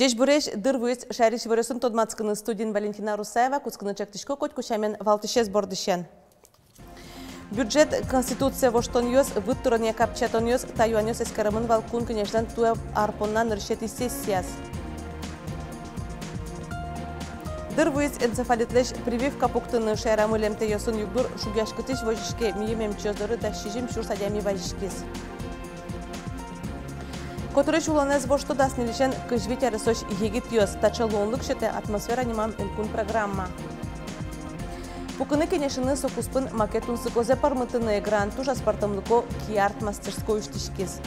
Жеш буреш дырвыз шариш вырысын тодмацкыны студент Валентина Русаева кускыны чактышко кот кушамен валтышез бордышен. Бюджет Конституция воштоньёс, выттурония капчатоньёс, таюаньёс эскарамын валкун, конечно, туя арпоннан решети сессияс. Дырвыз энцефалитлеш прививка пуктыны шайрамы лемте йосын югдур шугяшкытыш вожишке миемем чёздыры дашижим шур садями вожишкес. Который уланез вошто даснилишен кыжвить арысош егит йос, тачалонлык шете атмосфера немам элкун программа. Пукыны кенешыны сокуспын макетун сыкозе пармытыны гранту жаспартымлыко киарт мастерской уштишкес.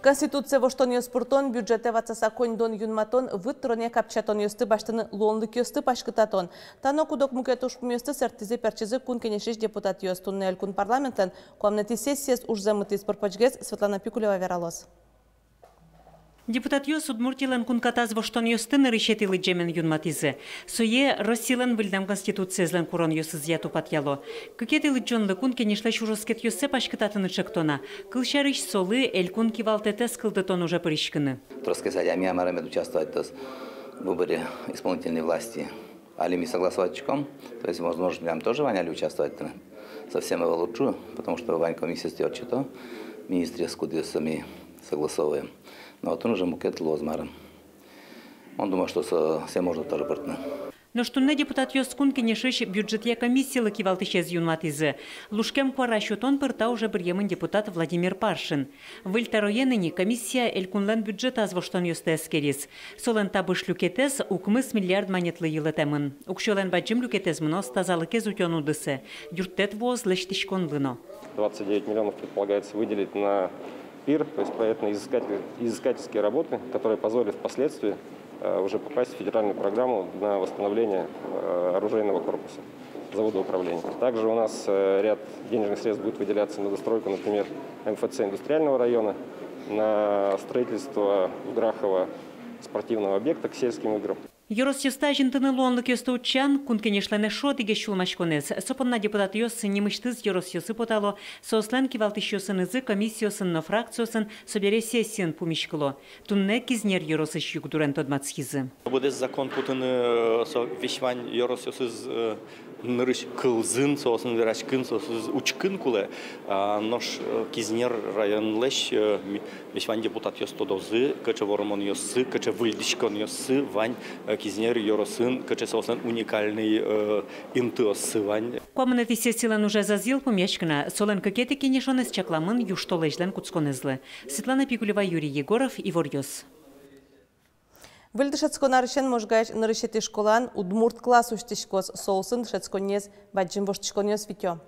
Конституция воштон йоспуртон бюджете вацаса коньдон юнматон выттроне капчатон йосты баштыны лонлык йосты пашкытатон. Тано кудок мукетушпум йосты сертизе перчизе кун кенешиш депутат йостун элкун парламентлен комнати сессияс ужзамытыз порпачгез Светлана Пикулева вералос. Депутат йос удмуртилен кункатаз воштон йостыны решетилы джемен юнматизы. Сое Россилен выльдам конституциязлен курон йосызя тупатяло. Кыкетилы джонлы кун кенешле шуроскет йосе пашкытатыны чектона. Кылшарыш солы эль кун кивалтетес кылдытон уже паришкыны. Троски садями амарамед участвовать в выборе исполнительной власти. Али ми согласоватчиком, то есть возможно нам тоже Ваня участвовать совсем его лучше, потому что Вань комиссия сделает что-то, министры скуды сами согласовываем. Но вот он уже мукет лозмарен. Он думал, что все можно тоже партнер. Но что на депутат Йоскун кенешиш бюджетья комиссии лакивалтышез юнматизы. Лушкем кварашутон пырта уже приемен депутат Владимир Паршин. В Ильтароенени комиссия элькунлен бюджета азвоштон йостес керис. Солен табыш люкетез укмыс миллиард монетлы йылетемын. Укшолен баджим люкетез мынос тазалыкез утенудысы. Юртет воз лештишкон лыно. 29 миллионов предполагается выделить на ПИР, то есть проектно-изыскательские работы, которые позволят впоследствии уже попасть в федеральную программу на восстановление оружейного корпуса, завода управления. Также у нас ряд денежных средств будет выделяться на достройку, например, МФЦ индустриального района, на строительство в Грахово спортивного объекта к сельским играм. Йоросьёста жинтыны луонлык ёсты учан, кун кенешлene шотиге шулмашконез. Сопынна депутат ёс немыштыз йоросьёсы потало, сослен кивалтышёсынызы комиссиёсынны фракциёсын собере сессиян пумишкыло. Тунне кизнер йоросыш югдурен тодмацхизы. Будес закон путыны вещвань йоросьёсыз нырыш кылзын, сосын верашкын, сосын учкын куле. Нож кизнер районлеш вещвань депутат ёс тодозы, каче воромон ёсы, каче выльдишкон ёсы, вань кизнер йоросын, каче сосын уникальный интыосы вань. Комнати сессиялан уже зазил помешкана, солен кокеты кенешонез чакламын юштолежлен куцконезлы. Светлана Пикулева, Юрий Егоров, Ивор Йос. Выльдышецко нарышен можгаеш нарышети школан удмурт класс уштишкос соусын дышецконез баджим воштишконез витё.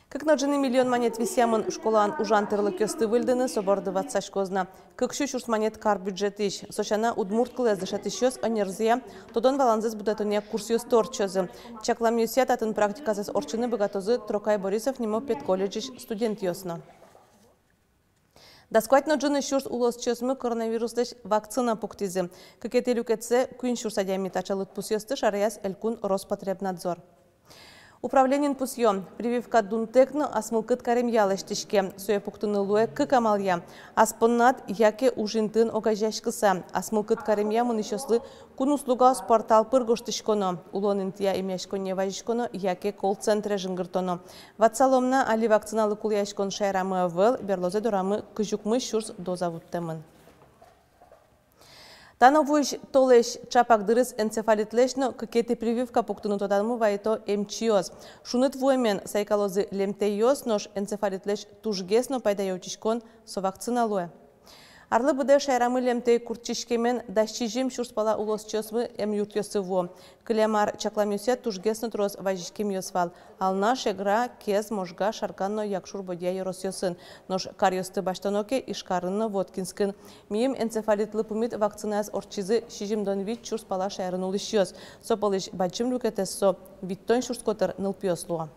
Как наджины миллион монет висямын школан ужантырлык ёсты выльдыны соборды ватсашкозна. Как шушурс монет кар бюджет иш. Сошана удмурт класс дышетишёс анерзия, тодон валанзес будатония курс ёс торчозы. Чаклам ёсят атын практикасыз орчыны богатозы Трокай Борисов немо пет колледжиш студент ёсно. Дасквать наджины шурс улос чёсмы коронавирус вакцина пуктизы. Как это люкетсе куин шурсадями тачалыт пусёсты шараяс элькун Роспотребнадзор. Управление пусьем. Прививка дунтекну асмылкыт карем ялыштишке. Суе пуктыны луэ кыкамалия. Аспоннат яке ужинтын огажашкыса. Асмылкыт карем ямын ишослы кун услуга спортал пыргоштишконо. Улонын тия имяшконе важишконо яке колл-центре жынгыртоно. Ватсаломна али вакциналы куляшкон шайрамы выл, берлозе дорамы кыжукмы шурс дозавуттемын. Тановуш толеш чапагдырыс энцефалитлешно кекети прививка пуктыны тодамы вайто эмчиоз. Шунет вуемен сайкалозы лемтейоз нош энцефалитлеш тужгесно пайдаючишкон со вакциналуэ. Арлы быде шайрамы лемтей куртчишкемен дащижим шурспала улос чосмы эм юртёсы во. Клемар чакламюсет тужгесно трос важишкем йосвал. Ална шегра кез можга шарканно якшур бодья йоросьосын. Нош карьосты баштаноке ишкарынно воткинскын. Мием энцефалитлы пумит вакциназ орчизы шижимдон вид шурспала шайрын улышьёс. Сопалыш бачым люкетессо биттон шурскотыр нылпьёслуа.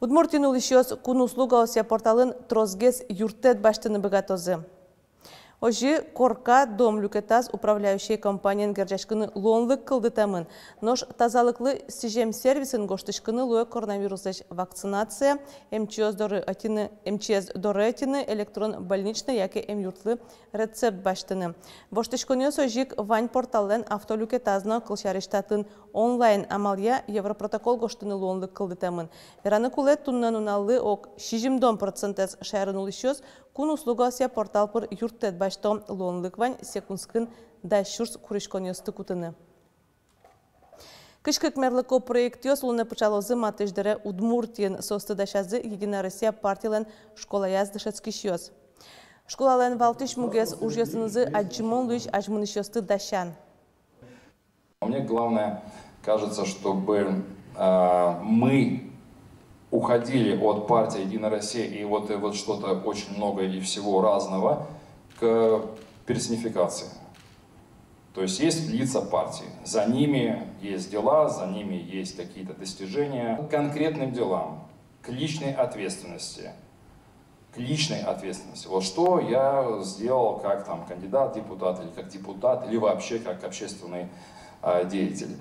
Удмуртин улышьёс кун услуга ося порталын трозгес юртет баштыны богатозы. Ожи корка дом люкетаз управляющая компаниян герджашкыны лонлык кылдытамын. Нош тазалыклы сижем сервисын гоштышкыны луя коронавируслыш вакцинация, МЧС доры атины электрон больничный, яки юртлы рецепт баштыны. Воштышкыны сожик вань портален автолюкетазна кылшариштатын онлайн амалия Европротокол гоштыны лонлык кылдытамын. Вераны кулет туннан уналлы ок 60% шайрынулышыз, кун услугасия портал пыр юрттет башто лонлык вань секундскын дайшурс куришконьосты кутыны. Кышкык мерлыко проектиос луна пычалозы матыждыре Удмуртиен состы дашазы Единая Россия партиялен школаяз дышецкишьёс. Школален валтыш мугес ужьёсынызы аджимон луиш ажмынышьёсты дашан. Мне главное, кажется, чтобы мы уходили от партии «Единая Россия» и вот что-то очень много и всего разного к персонификации. То есть есть лица партии, за ними есть дела, за ними есть какие-то достижения. К конкретным делам, к личной ответственности. Вот что я сделал как там кандидат, депутат или как депутат, или вообще как общественный деятель.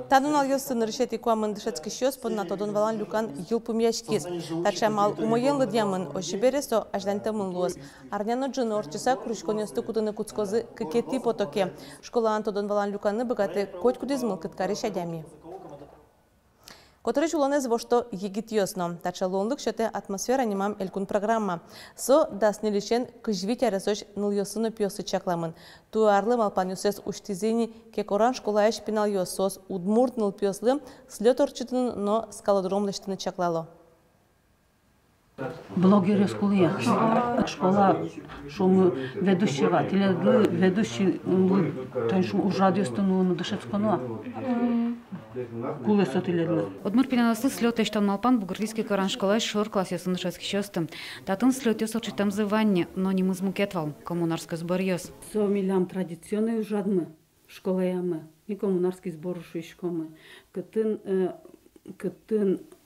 Танунал ёстын решети куамын дышецки щёс под натодон валан люкан юлпум яшкис. Тачамал умоен лыдьямын ошибересо аждантамын луаз. Арняно джын орчиса кружкон ёсты кутыны куцкозы кекети потоке. Школа антодон валан люканы богаты коть кудизмыл кыткари шадями. Который улонез во что егит ёсно. Тача лонлык шоте атмосфера немам элькун программа. Со даснилишен кыжвить аресош ныл ёсыны пьёсы чакламын. Туарлы малпан ёсес уштизени кекоран школаеш пинал ёсос удмурт ныл пьёслым слёт орчытын, но скалодром лештыны чаклало. Блогеры школа, что мы ведущего, ведущий, у радиостану дышецкого. Удмурт пиналасы слёт эштон малпан бугурлийский коран школа шор классесын дышецкий щёстым. Татын слёт ёс орчитам зыванне, но не мызмукетвал, коммунарский сбор ёс. Со милям традиционный ужадмы, школа ямы, и коммунарский сбор шишкомы.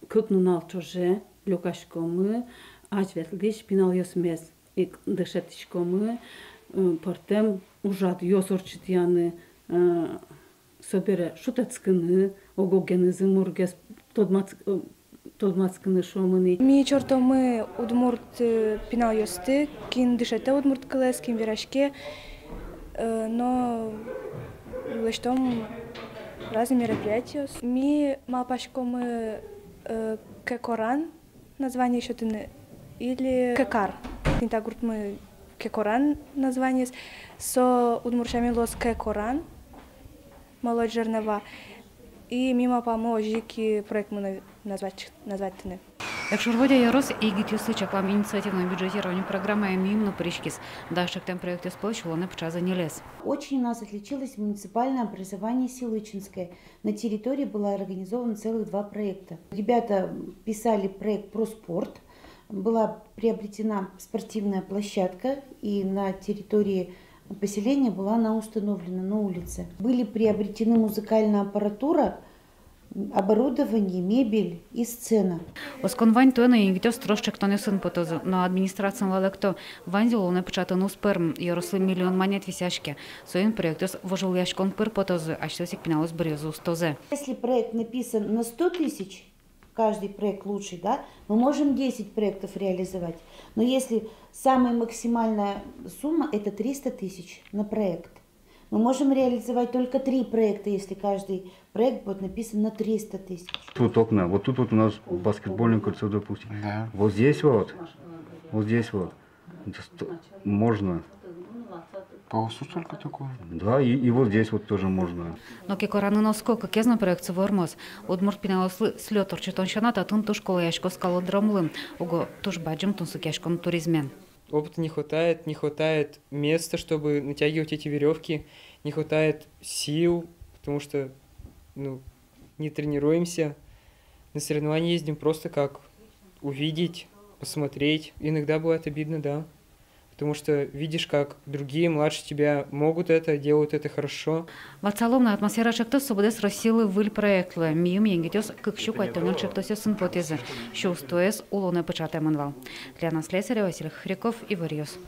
Кытнунал чоже, люкашкомы, ачветлдиш пинал ёс мес, и дышетишкомы, портем ужад ёс орчитяны, собере шутецкыны, огогенызы мургес, тодмацкыны шомыны. Ми чортомы удмурт пинал ёсты, кин дышете удмурт кылес, кин вирашке, но лештом разные мероприятия. Ми малпашкомы кекоран, название еще тыны, или кекар. Не так говорит мы кекоран название, со удмурчами лос кекоран. Молодь жернова. И мимо поможики проект мы назвать тыны. Якщо рводя ярос і гітюси чаклам ініціативного бюджетирования программы мимно причкис, дальше к тем проекте сплочило на пчаза не лез. Очень у нас отличилось муниципальное образование Силычинское. На территории было организовано целых 2 проекта. Ребята писали проект про спорт. Была приобретена спортивная площадка, и на территории поселения была она установлена на улице. Были приобретены музыкальная аппаратура, оборудование, мебель и сцена. Оскон туена и гитёс трошчек то не сын потозу, но администрация ладекто ванзило не початано сперм и росли миллион монет висяшки. Соин проектос вожил яшкон пыр потозу, а что сик пиналось брезу стозе. Если проект написан на 100 тысяч, каждый проект лучший, да, мы можем 10 проектов реализовать. Но если самая максимальная сумма это 300 тысяч на проект. Мы можем реализовать только 3 проекта, если каждый проект будет написан на 300 тысяч. Тут окна, вот тут вот у нас баскетбольное кольцо, допустим. Да. Вот здесь вот можно. Полосу только такое? Да, и вот здесь вот тоже можно. Но кекораны носко, как я знаю проект Савормоз, Удмурт пиналослы слёт орчитон шаната, тун туш колояшко скало дромлым, ого туш баджем тун сукяшком туризмен. Опыта не хватает места, чтобы натягивать эти веревки, не хватает сил, потому что не тренируемся. На соревнования ездим просто как увидеть, посмотреть. Иногда бывает обидно, да, потому что видишь, как другие младше тебя могут это, делают это хорошо. Вацаломна атмосфера шектос свободес Россилы выль проектлы. Мием енгитёс как щукать тонел шектосе симпотезы. Шустоес улоне початая манвал. Для нас Слесаря, Василий Хряков и Варьёс.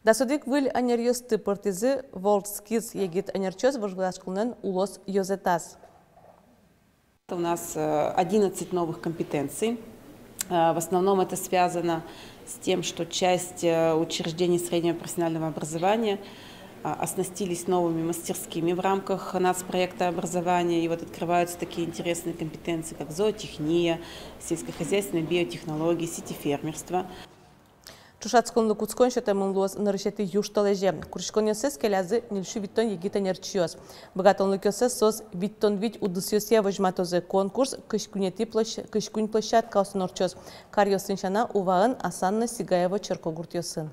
Дасудик выль анерьёсты портизы волтскиз егит анерчёс вожглашкулнен улос йозетас. У нас 11 новых компетенций. В основном это связано с тем, что часть учреждений среднего профессионального образования оснастились новыми мастерскими в рамках нацпроекта образования. И вот открываются такие интересные компетенции, как зоотехния, сельскохозяйственные биотехнологии, сетифермерство. Чушацкон лукуцкон шатамын луаз нарышеты юшталеже. Куршконёсес келязы нильшу виттон егита нерчиос. Богатон лукёсес сос виттон вить удысёсия вожматозе конкурс кышкунь площадка осунорчос. Карьосыншана уваын Асанна Сигаева черкогуртёсын.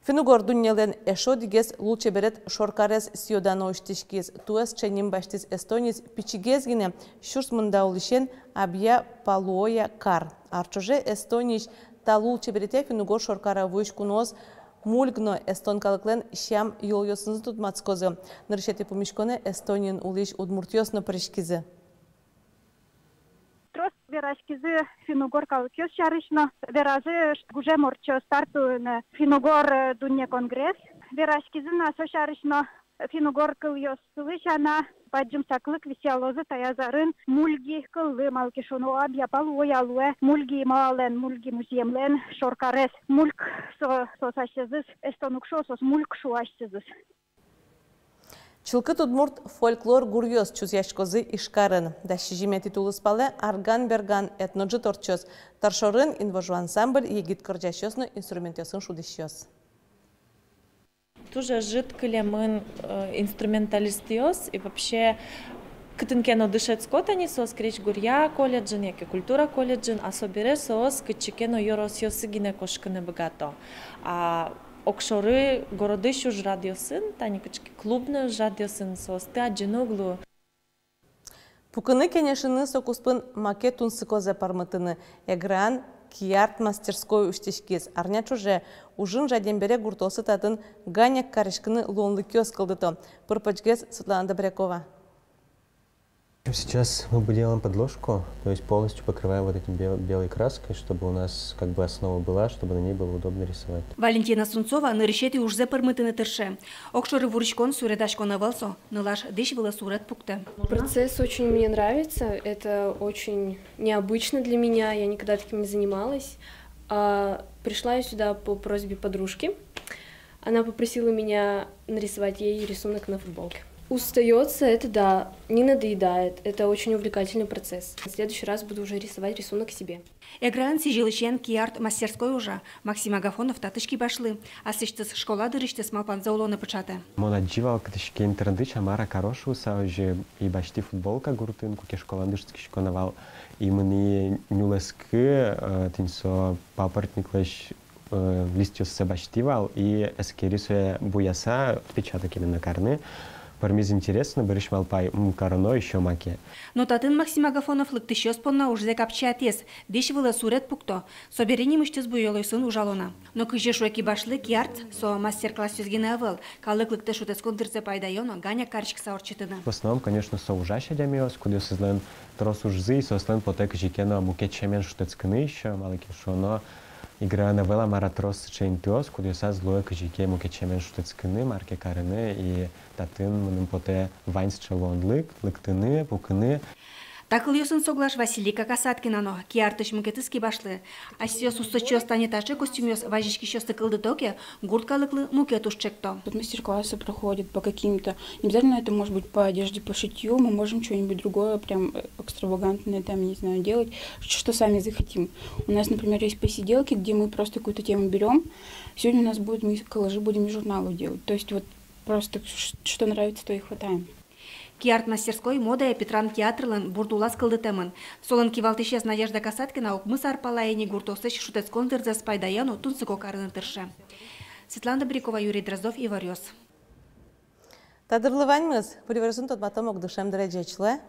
Финугор дуньелен эшо дигес лучше берет шоркарес сиодано уштишкиз. Туэс ченим баштиз эстонис пичигезгине шурс мындаулишен абья палуоя кар. Арчоже эстониш талул чеберете финугор шоркара вышкуноз мульгно эстонкалыклен щам йолйосынзы тутмацкозы. Нарышети помешконе эстонин улиш удмуртьосно пришкизе. Верашкизы финугор калыкёс шарышно. Веражы гуже морчо старту на финугор дунья конгресс. Верашкизы на со шарышно финугор кыльёс сылышана. Паджым саклык висялозы таязарын мульги кыллы малкишону абья палуоялуэ мульги маален мульги муземлен шоркарес мульк сосашезыз эстонукшо сос мульк шуашезыз. Чылкы tudmurt фольклор гурьёс чузяшкозы ишкарын. Дащижиме титулы спале арган-берган этноджи торчос. Таршорын инвожу ансамбль егит корджащосно инструментёсын шудищёс. Тоже жидкий мы инструменталистиос и вообще кытынкено дышет скотани сос крич гурья колледжин, яке культура колледжин, а собере сос кычекено йоросьосы гинекошкыны богато. А окшоры городы шуж радиосын, тани кычки клубны радиосын сос ты аджиноглу. Пукыны кенешыны сокуспын макетун сыкозе пармытыны. Эгран киярт мастерской уштишкиз. Арня чуже ужин жадембере гуртосы татын ганяк карышкыны лонлы кёс кылдыто. Пырпачгез Светлана Добрякова. Сейчас мы делаем подложку, то есть полностью покрываем вот этим белой краской, чтобы у нас как бы основа была, чтобы на ней было удобно рисовать. Валентина Сунцова нарисует уже пармытыны терше. Окшоры вурчкон суредашкон авалсо, нылаш дышь было сурет пукте. Процесс очень мне нравится, это очень необычно для меня, я никогда таким не занималась. Пришла я сюда по просьбе подружки, она попросила меня нарисовать ей рисунок на футболке. Устается, это да, не надоедает, это очень увлекательный процесс. В следующий раз буду уже рисовать рисунок себе. Эгран сижилычен киарт мастерской уже. Максим Агафонов татышки башлы. А сыштыс школа дырыштыс малпан заулоны пычаты. Монадживал катышки интернет амара хорошуса уже и башти футболка гуртынку ке школа дырштки шконавал. И мы нюлескы тинсо папортниклаш листьёс себаштивал и эскерисуя буяса печаток именно карны. Пармиз интересно, берешь малпай карно еще маке. Но татын Максим Агафонов лыктыщёс понна уже капчатес. Деш вылы сурет пукто. Соберени мыштыз буйолойсын ужалона. Но кыжы шуэки башлы киарт со мастер-класс юзгены авыл. Калык лыкты шутескон дырзе пайдайоно, ганя карчик саорчытыны. В основном, конечно, со ужаща дямиос, куда создан трос ужзы, сослен потек жикено мукетчемен шутецканы еще, малыки шоно. Игра новелла Маратрос Чейнтиос, куда са злое кажике мукечемен шутецкыны, марке карыны и татын мыным поте вайнс челонлык, лыктыны, пукыны. Так льёсын соглаш Василика Касаткинано, киартыш мукетыски башлы. А сёс усточёс танеташи костюмёс важички щёс тыкылды токе, гурткалыклы мукетуш чекто. Тут мастер-классы проходят по каким-то, не обязательно это может быть по одежде, по шитью, мы можем что-нибудь другое, прям экстравагантное там, не знаю, делать, что сами захотим. У нас, например, есть посиделки, где мы просто какую-то тему берем. Сегодня у нас будет, мы коллажи будем из журналов делать. То есть вот просто что нравится, то и хватаем. Киарт мастерской мода и Петран театрлын бурдулас кылдытемын. Солын кивалтышес Надежда Касаткина укмыс арпалайни гуртосыш шутецкон дырзе спайдаяну тунсыко карыны тырше. Светлана Добрякова, Юрий Дроздов, Иварёс. Тадырлываньмыз, пуреверсун тот батом огдышем дырежечле.